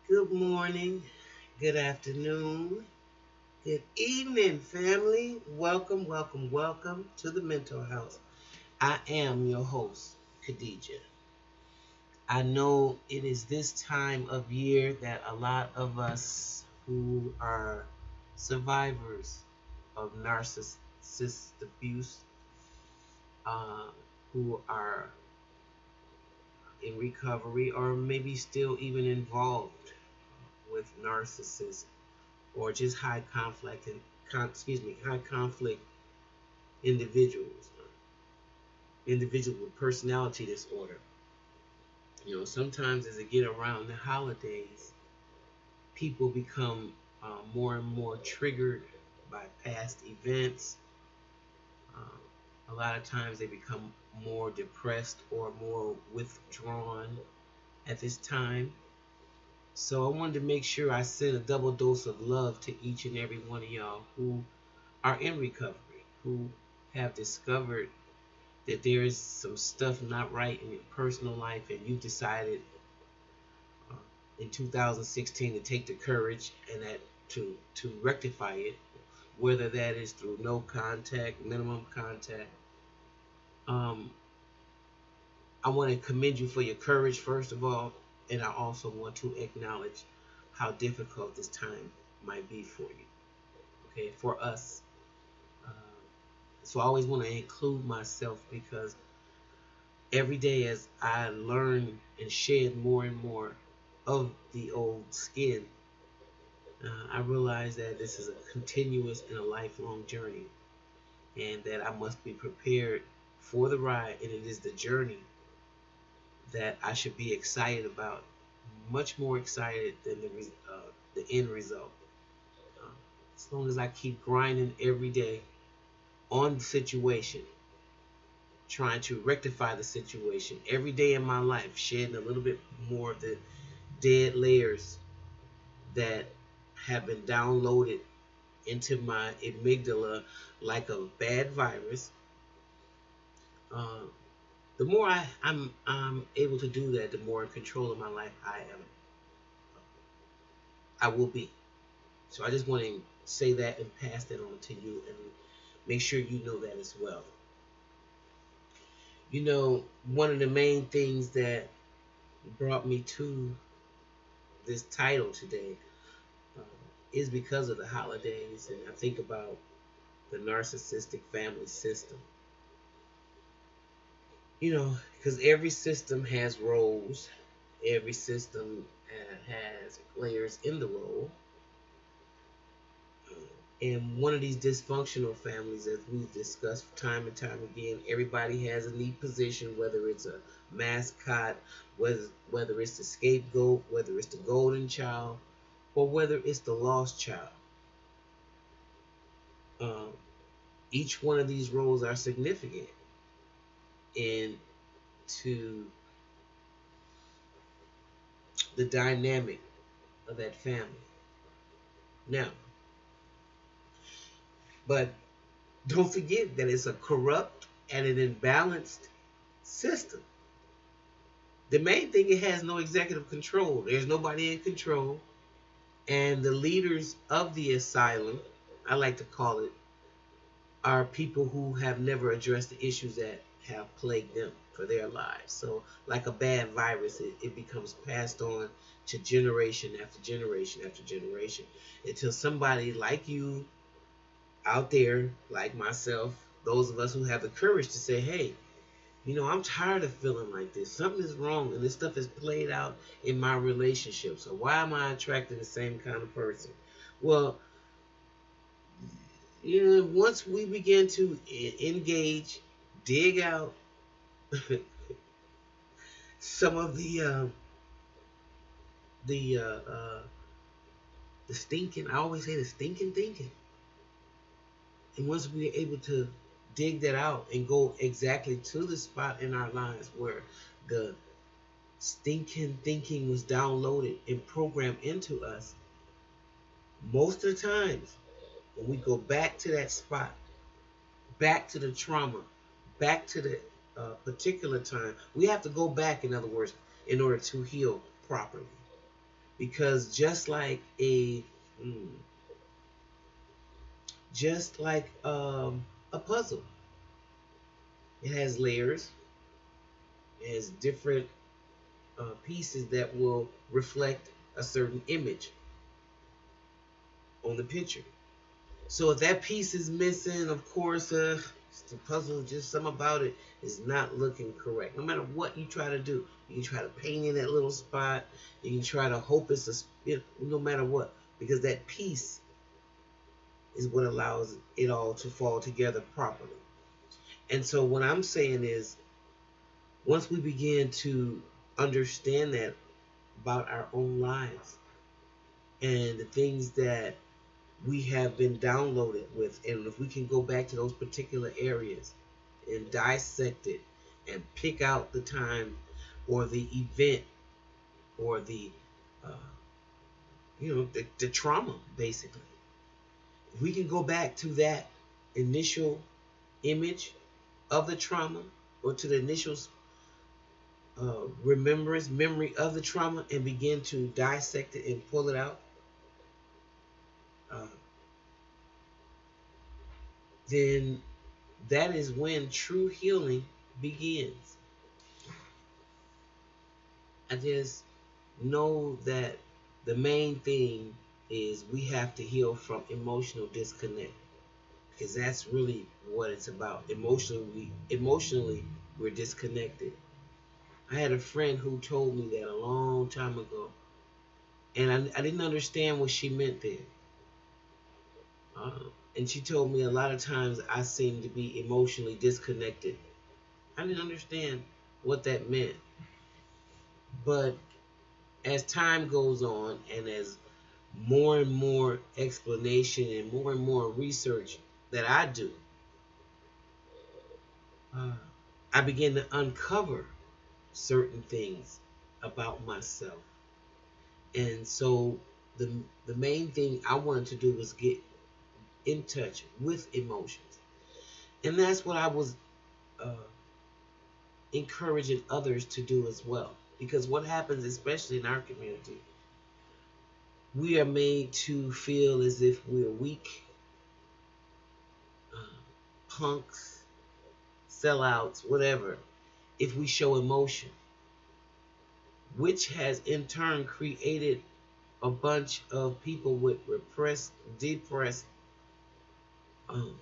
Good morning, good afternoon, good evening, family. Welcome to the Mental House. I am your host, Khadijah. I know it is this time of year that a lot of us who are survivors of narcissist abuse, uh, who are in recovery or maybe still even involved with narcissists or just high conflict and high conflict individuals, individuals with personality disorder. Sometimes as they get around the holidays, people become more and more triggered by past events. A lot of times they become more depressed or more withdrawn at this time. So I wanted to make sure I sent a double dose of love to each and every one of y'all who are in recovery, who have discovered that there is some stuff not right in your personal life, and you decided uh, in 2016 to take the courage and that to rectify it, whether that is through no contact, minimum contact. Um, I want to commend you for your courage, first of all, and I also want to acknowledge how difficult this time might be for you. Okay, for us. Uh, so I always want to include myself because every day as I learn and shed more and more of the old skin, I realize that this is a continuous and a lifelong journey, and that I must be prepared for the ride, and it is the journey that I should be excited about, much more excited than the end result. Uh, as long as I keep grinding every day on the situation, trying to rectify the situation every day in my life, shedding a little bit more of the dead layers that have been downloaded into my amygdala like a bad virus. Uh, the more I'm able to do that, the more in control of my life I will be. So I just want to say that and pass that on to you and make sure you know that as well. One of the main things that brought me to this title today uh, is because of the holidays, and I think about the narcissistic family system. Because every system has roles, every system has players in the role. And one of these dysfunctional families, as we've discussed time and time again, everybody has a neat position, whether it's a mascot, whether it's the scapegoat, whether it's the golden child, or whether it's the lost child. Um, each one of these roles are significant into the dynamic of that family. Now, but don't forget that it's a corrupt and an imbalanced system. The main thing, it has no executive control. There's nobody in control. And the leaders of the asylum, I like to call it, are people who have never addressed the issues that have plagued them for their lives. So like a bad virus, it becomes passed on to generation after generation after generation until somebody like you out there, like myself, those of us who have the courage to say, hey, I'm tired of feeling like this. Something is wrong, and this stuff is played out in my relationship. So why am I attracting the same kind of person? Well, once we begin to engage, dig out some of the uh, uh, the stinking, I always say the stinking thinking, and once we're able to dig that out and go exactly to the spot in our lives where the stinking thinking was downloaded and programmed into us, most of the times when we go back to that spot, back to the trauma, back to the particular time, we have to go back, in other words, in order to heal properly. because just like a puzzle, it has layers, it has different pieces that will reflect a certain image on the picture. So if that piece is missing, of course, the puzzle, just some about it is not looking correct. No matter what you try to do, you can try to paint in that little spot. You can try to hope it's no matter what, because that piece is what allows it all to fall together properly. And so what I'm saying is, once we begin to understand that about our own lives and the things that we have been downloaded with, and if we can go back to those particular areas and dissect it and pick out the time or the event or uh, the trauma, basically, if we can go back to that initial image of the trauma or to the initial memory of the trauma, and begin to dissect it and pull it out, uh, then that is when true healing begins. I just know that the main thing is we have to heal from emotional disconnect, because that's really what it's about. Emotionally, we're disconnected. I had a friend who told me that a long time ago, and I didn't understand what she meant there. Uh, and she told me a lot of times I seem to be emotionally disconnected. I didn't understand what that meant. But as time goes on, and as more and more explanation and more research that I do, uh, I begin to uncover certain things about myself. And so the the main thing I wanted to do was get in touch with emotions, and that's what I was uh, encouraging others to do as well. Because what happens, especially in our community, we are made to feel as if we're weak, uh, punks, sellouts, whatever, if we show emotion, which has in turn created a bunch of people with repressed, depressed, um,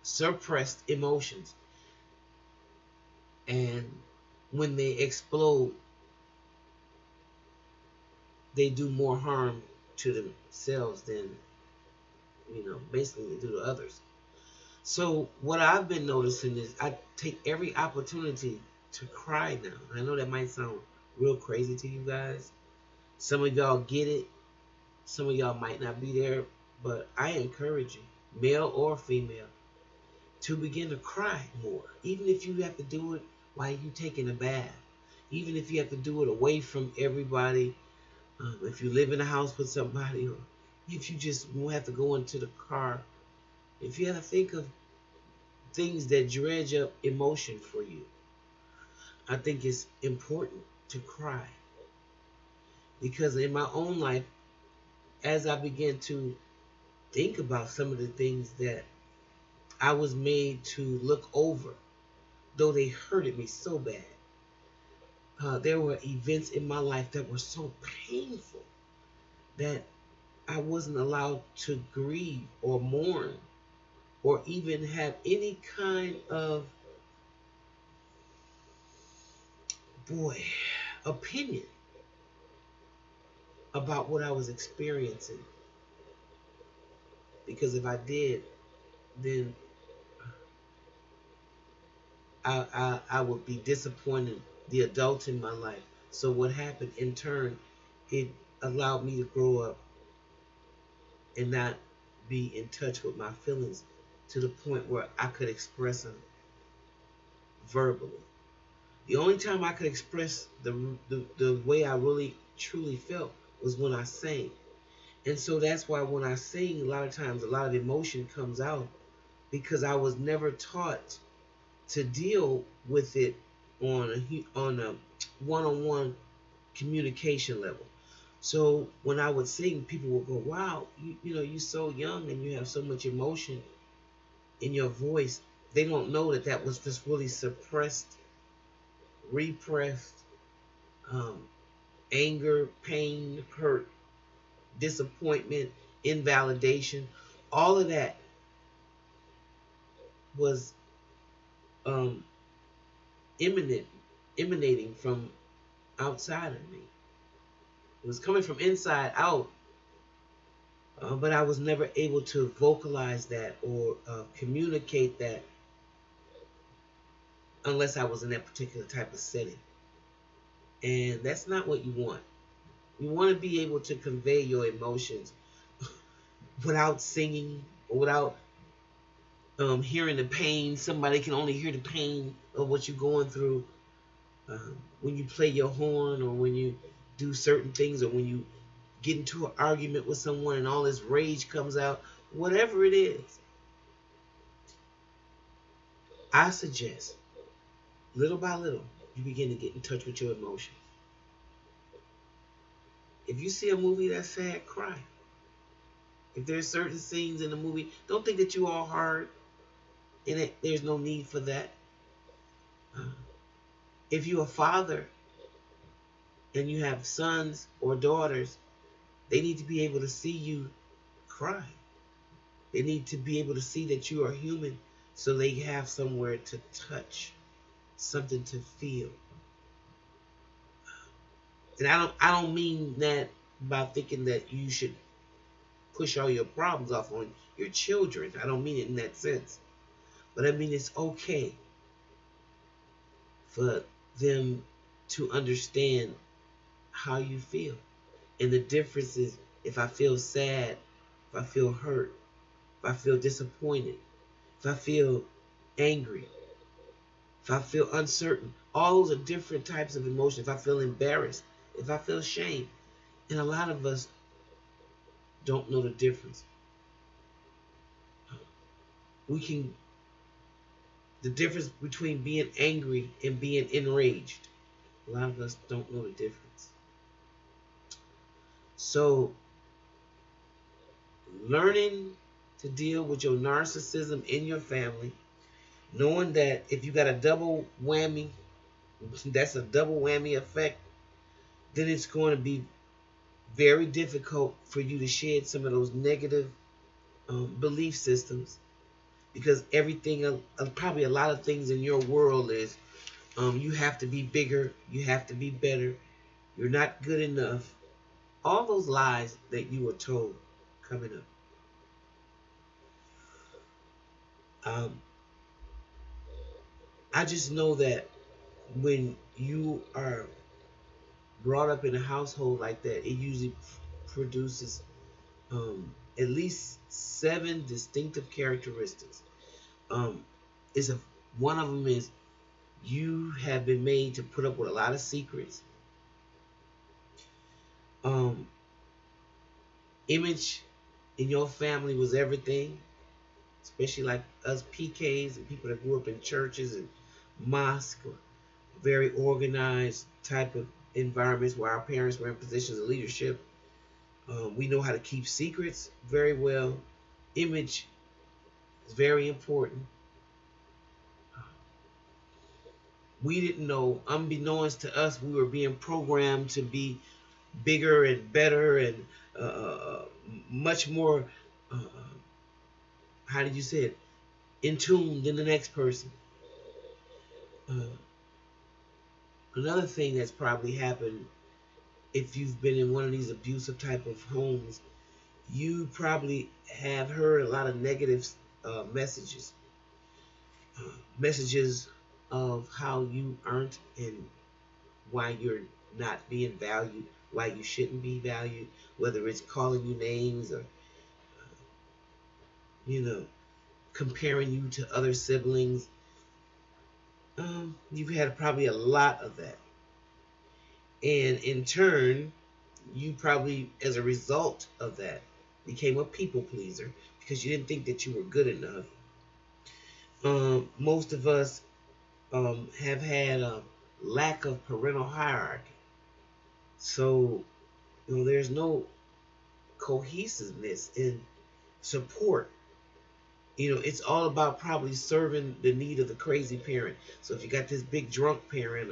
suppressed emotions. And when they explode, they do more harm to themselves than, basically they do to others. So what I've been noticing is I take every opportunity to cry now. I know that might sound real crazy to you guys. Some of y'all get it. Some of y'all might not be there. But I encourage you, male or female, to begin to cry more. Even if you have to do it while you taking a bath. Even if you have to do it away from everybody. If you live in a house with somebody, or if you just won't have to go into the car. If you have to think of things that dredge up emotion for you, I think it's important to cry. Because in my own life, as I began to think about some of the things that I was made to look over, though they hurted me so bad, there were events in my life that were so painful that I wasn't allowed to grieve or mourn or even have any kind of, opinion about what I was experiencing. Because if I did, then I would be disappointing the adults in my life. So what happened in turn, it allowed me to grow up and not be in touch with my feelings to the point where I could express them verbally. The only time I could express the way I really truly felt was when I sang. And so that's why when I sing, a lot of times a lot of emotion comes out, because I was never taught to deal with it on a one-on-one communication level. So when I would sing, people would go, "Wow, you're so young and you have so much emotion in your voice." They don't know that that was just really suppressed, repressed um, anger, pain, hurt, disappointment, invalidation. All of that was um, emanate, emanating from outside of me. It was coming from inside out, but I was never able to vocalize that or communicate that unless I was in that particular type of setting. And that's not what you want. You want to be able to convey your emotions without singing or without hearing the pain. Somebody can only hear the pain of what you're going through when you play your horn or when you do certain things or when you get into an argument with someone and all this rage comes out. Whatever it is, I suggest little by little you begin to get in touch with your emotions. If you see a movie that's sad, cry. If there's certain scenes in the movie, don't think that you are hard and there's no need for that. Uh, if you're a father and you have sons or daughters, they need to be able to see you cry. They need to be able to see that you are human so they have somewhere to touch, something to feel. And I don't mean that by thinking that you should push all your problems off on your children. I don't mean it in that sense. But I mean it's okay for them to understand how you feel. And the difference is if I feel sad, if I feel hurt, if I feel disappointed, if I feel angry, if I feel uncertain, all those are different types of emotions. If I feel embarrassed, if I feel shame. And a lot of us don't know the difference. The difference between being angry and being enraged. A lot of us don't know the difference. So, learning to deal with your narcissism in your family, knowing that if you got a double whammy, that's a double whammy effect, then it's going to be very difficult for you to shed some of those negative belief systems because everything, probably a lot of things in your world is you have to be bigger, you have to be better, you're not good enough. All those lies that you were told coming up. I just know that when you are brought up in a household like that, it usually produces at least 7 distinctive characteristics. Um, is a One of them is you have been made to put up with a lot of secrets. Image in your family was everything, especially like us PKs and people that grew up in churches and mosques, or very organized type of environments where our parents were in positions of leadership. We know how to keep secrets very well. Image is very important. We didn't know, unbeknownst to us, we were being programmed to be bigger and better and much more, how did you say it, in tune than the next person. Another thing that's probably happened if you've been in one of these abusive type of homes, you probably have heard a lot of negative messages. Messages of how you aren't and why you're not being valued, why you shouldn't be valued, whether it's calling you names or, you know, comparing you to other siblings. You've had probably a lot of that. And in turn, you probably, as a result of that, became a people pleaser because you didn't think that you were good enough. Most of us have had a lack of parental hierarchy. So there's no cohesiveness and support. It's all about probably serving the need of the crazy parent. So if you got this big drunk parent,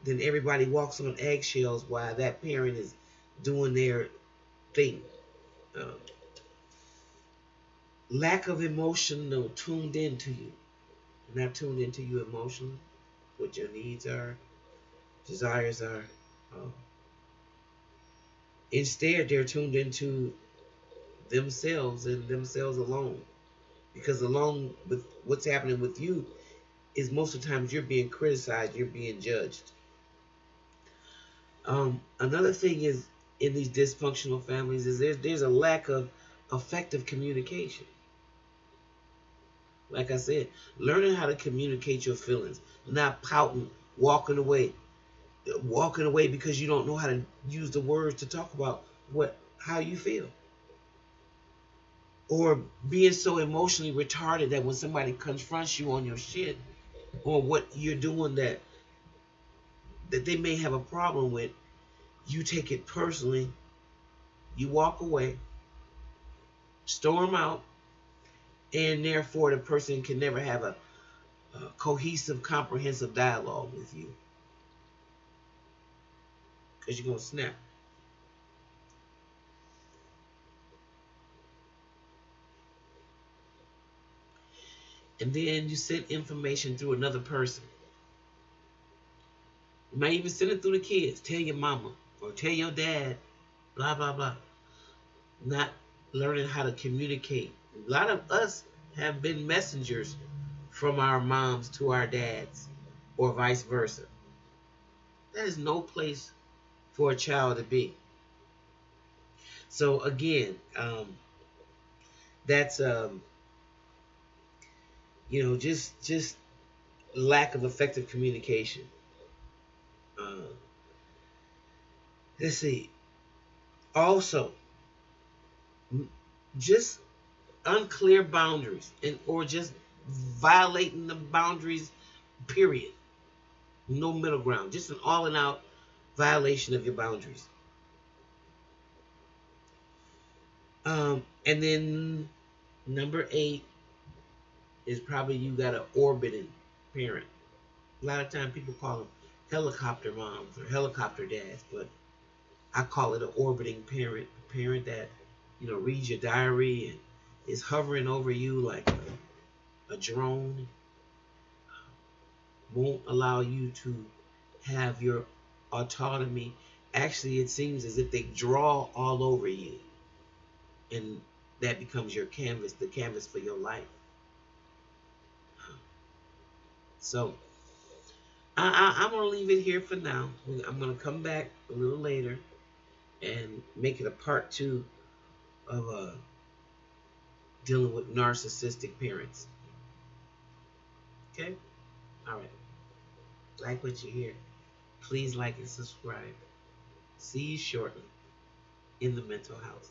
then everybody walks on eggshells while that parent is doing their thing. Um, Lack of emotional tuned into you. Not tuned into you emotionally, what your needs are, desires are. Um, Instead, they're tuned into themselves and themselves alone. Because along with what's happening with you is most of the times you're being criticized, you're being judged. Another thing is in these dysfunctional families is there's a lack of effective communication. Like I said, learning how to communicate your feelings, not pouting, walking away because you don't know how to use the words to talk about how you feel, or being so emotionally retarded that when somebody confronts you on your shit or what you're doing that they may have a problem with, you take it personally, you walk away, storm out, and therefore the person can never have a cohesive, comprehensive dialogue with you because you're going to snap. And then you send information through another person. You might even send it through the kids. Tell your mama or tell your dad, blah, blah, blah. Not learning how to communicate. A lot of us have been messengers from our moms to our dads or vice versa. That is no place for a child to be. So again, that's just lack of effective communication. Uh, let's see. Also, just unclear boundaries or just violating the boundaries. Period. No middle ground. Just an all and out violation of your boundaries. And then number 8 is probably you got an orbiting parent. A lot of times people call them helicopter moms or helicopter dads, but I call it an orbiting parent. A parent that reads your diary and is hovering over you like a drone. Won't allow you to have your autonomy. Actually, it seems as if they draw all over you, and that becomes your canvas, the canvas for your life. So I'm going to leave it here for now. I'm going to come back a little later and make it a part 2 of dealing with narcissistic parents. Okay? All right. Like what you hear. Please like and subscribe. See you shortly in the mental house.